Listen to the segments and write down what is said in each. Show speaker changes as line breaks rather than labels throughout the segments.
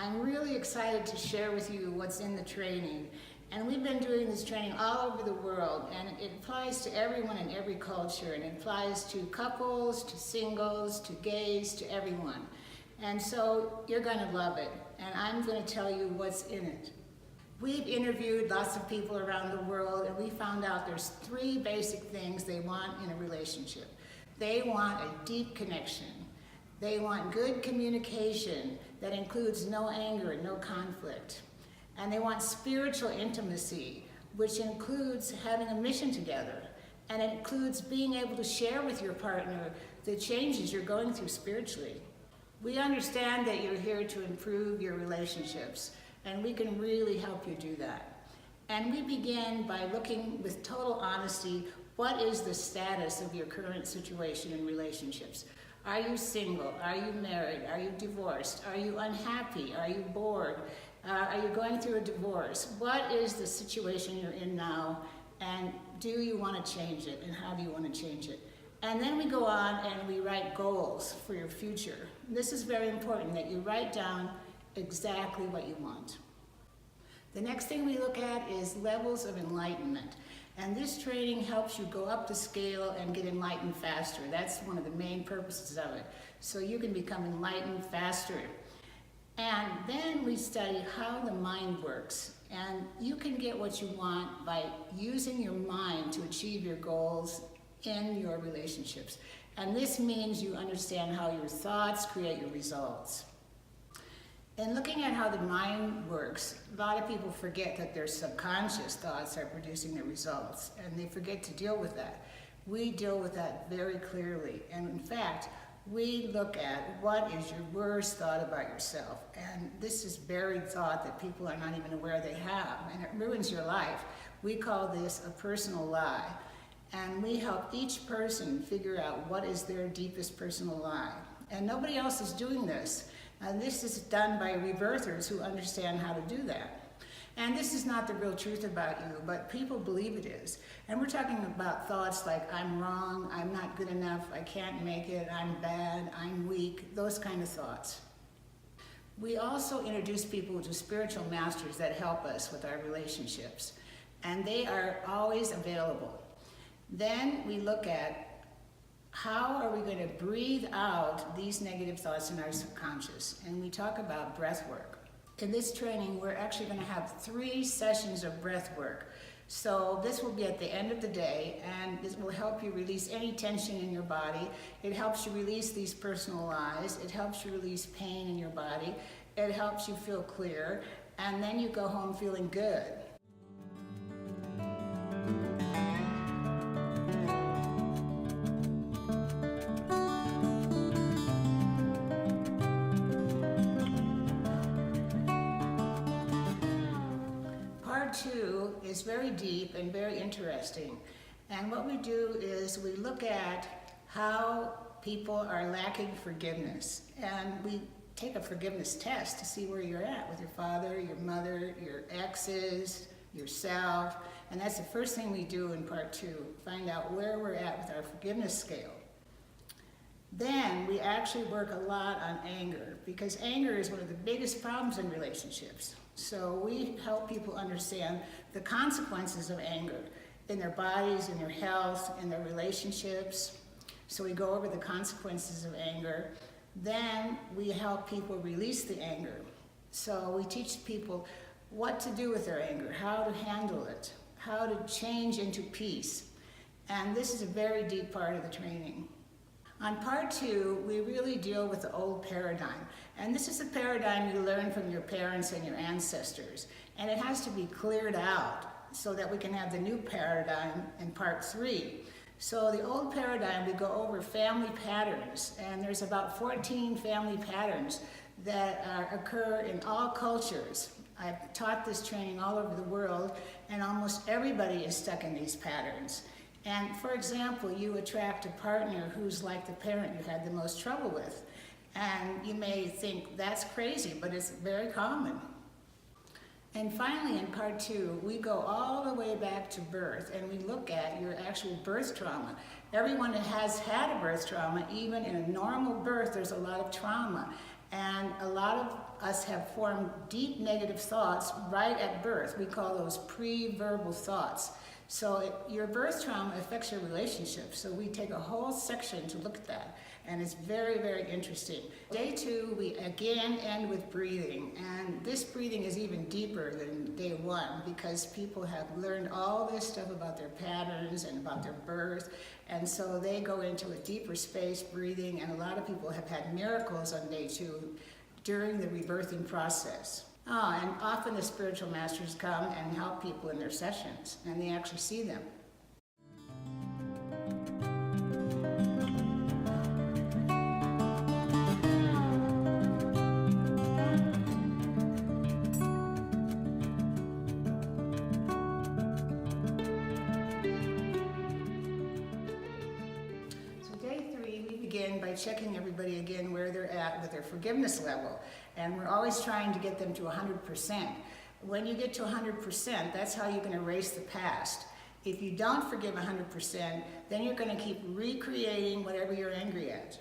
I'm really excited to share with you what's in the training. And we've been doing this training all over the world, and it applies to everyone in every culture, and it applies to couples, to singles, to gays, to everyone. And so you're going to love it, and I'm going to tell you what's in it. We've interviewed lots of people around the world, and we found out there's 3 basic things they want in a relationship. They want a deep connection. They want good communication that includes no anger and no conflict. And they want spiritual intimacy, which includes having a mission together. And it includes being able to share with your partner the changes you're going through spiritually. We understand that you're here to improve your relationships, and we can really help you do that. And we begin by looking with total honesty, what is the status of your current situation in relationships? Are you single? Are you married? Are you divorced? Are you unhappy? Are you bored? Are you going through a divorce? What is the situation you're in now, and do you want to change it, and how do you want to change it? And then we go on and we write goals for your future. This is very important, that you write down exactly what you want. The next thing we look at is levels of enlightenment. And this training helps you go up the scale and get enlightened faster. That's one of the main purposes of it. So you can become enlightened faster. And then we study how the mind works. And you can get what you want by using your mind to achieve your goals in your relationships. And this means you understand how your thoughts create your results. In looking at how the mind works, a lot of people forget that their subconscious thoughts are producing the results, and they forget to deal with that. We deal with that very clearly, and in fact, we look at what is your worst thought about yourself, and this is buried thought that people are not even aware they have, and it ruins your life. We call this a personal lie, and we help each person figure out what is their deepest personal lie, and nobody else is doing this. This is done by rebirthers who understand how to do that. And this is not the real truth about you, but people believe it is. And we're talking about thoughts like, I'm wrong, I'm not good enough, I can't make it, I'm bad, I'm weak, those kind of thoughts. We also introduce people to spiritual masters that help us with our relationships, and they are always available. Then we look at how are we going to breathe out these negative thoughts in our subconscious? And we talk about breath work. In this training, we're actually going to have 3 sessions of breath work. So this will be at the end of the day, and this will help you release any tension in your body. It helps you release these personal lies. It helps you release pain in your body. It helps you feel clear, and then you go home feeling good. Part 2 is very deep and very interesting. And what we do is we look at how people are lacking forgiveness. And we take a forgiveness test to see where you're at with your father, your mother, your exes, yourself. And that's the first thing we do in part 2, find out where we're at with our forgiveness scale. Then we actually work a lot on anger, because anger is one of the biggest problems in relationships. So we help people understand the consequences of anger in their bodies, in their health, in their relationships. So we go over the consequences of anger. Then we help people release the anger. So we teach people what to do with their anger, how to handle it, how to change into peace. And this is a very deep part of the training. On part 2, we really deal with the old paradigm. And this is a paradigm you learn from your parents and your ancestors. And it has to be cleared out so that we can have the new paradigm in part 3. So the old paradigm, we go over family patterns. And there's about 14 family patterns that occur in all cultures. I've taught this training all over the world, and almost everybody is stuck in these patterns. And for example, you attract a partner who's like the parent you had the most trouble with. And you may think that's crazy, but it's very common. And finally, in part 2, we go all the way back to birth, and we look at your actual birth trauma. Everyone has had a birth trauma. Even in a normal birth, there's a lot of trauma. And a lot of us have formed deep negative thoughts right at birth. We call those pre-verbal thoughts. So your birth trauma affects your relationships. So we take a whole section to look at that. And it's very, very interesting. Day 2, we again end with breathing. And this breathing is even deeper than day 1 because people have learned all this stuff about their patterns and about their birth. And so they go into a deeper space breathing. And a lot of people have had miracles on day 2 during the rebirthing process. And often the spiritual masters come and help people in their sessions, and they actually see them. So day 3, we begin by checking everybody again where they're at with their forgiveness level. And we're always trying to get them to 100%. When you get to 100%, that's how you can erase the past. If you don't forgive 100%, then you're going to keep recreating whatever you're angry at.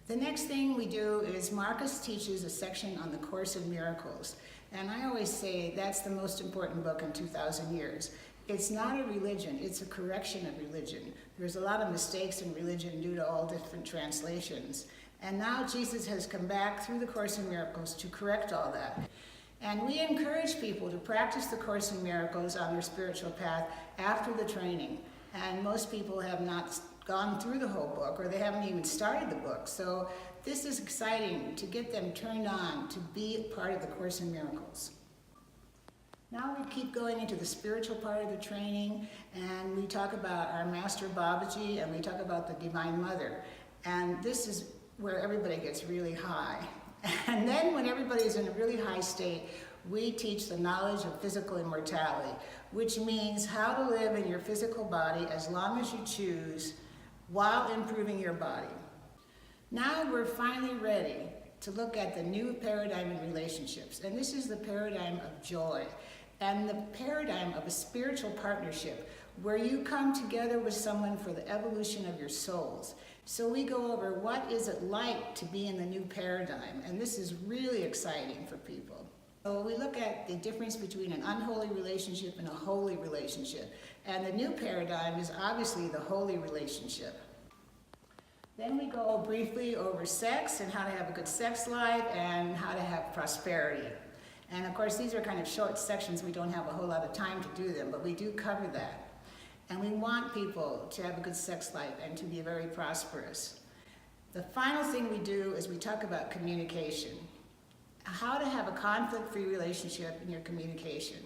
The next thing we do is Marcus teaches a section on the Course in Miracles. And I always say that's the most important book in 2,000 years. It's not a religion, it's a correction of religion. There's a lot of mistakes in religion due to all different translations. And now Jesus has come back through the Course in Miracles to correct all that. And we encourage people to practice the Course in Miracles on their spiritual path after the training. And most people have not gone through the whole book, or they haven't even started the book. So this is exciting to get them turned on to be part of the Course in Miracles. Now we keep going into the spiritual part of the training, and we talk about our Master Babaji, and we talk about the Divine Mother. And this is where everybody gets really high. And then when everybody's in a really high state, we teach the knowledge of physical immortality, which means how to live in your physical body as long as you choose while improving your body. Now we're finally ready to look at the new paradigm in relationships. And this is the paradigm of joy and the paradigm of a spiritual partnership where you come together with someone for the evolution of your souls. So we go over what is it like to be in the new paradigm, and this is really exciting for people. So we look at the difference between an unholy relationship and a holy relationship, and the new paradigm is obviously the holy relationship. Then we go briefly over sex and how to have a good sex life and how to have prosperity. And of course these are kind of short sections, we don't have a whole lot of time to do them, but we do cover that. And we want people to have a good sex life and to be very prosperous. The final thing we do is we talk about communication. How to have a conflict-free relationship in your communication.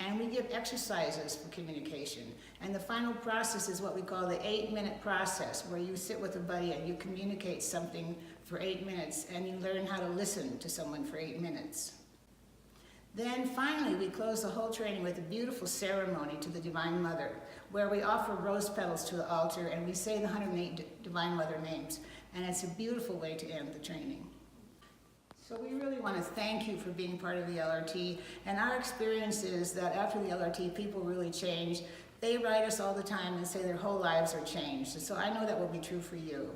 And we give exercises for communication. And the final process is what we call the 8-minute process, where you sit with a buddy and you communicate something for 8 minutes and you learn how to listen to someone for 8 minutes. Then finally, we close the whole training with a beautiful ceremony to the Divine Mother, where we offer rose petals to the altar and we say the 108 Divine Mother names. And it's a beautiful way to end the training. So we really want to thank you for being part of the LRT. And our experience is that after the LRT, people really change. They write us all the time and say their whole lives are changed. And so I know that will be true for you.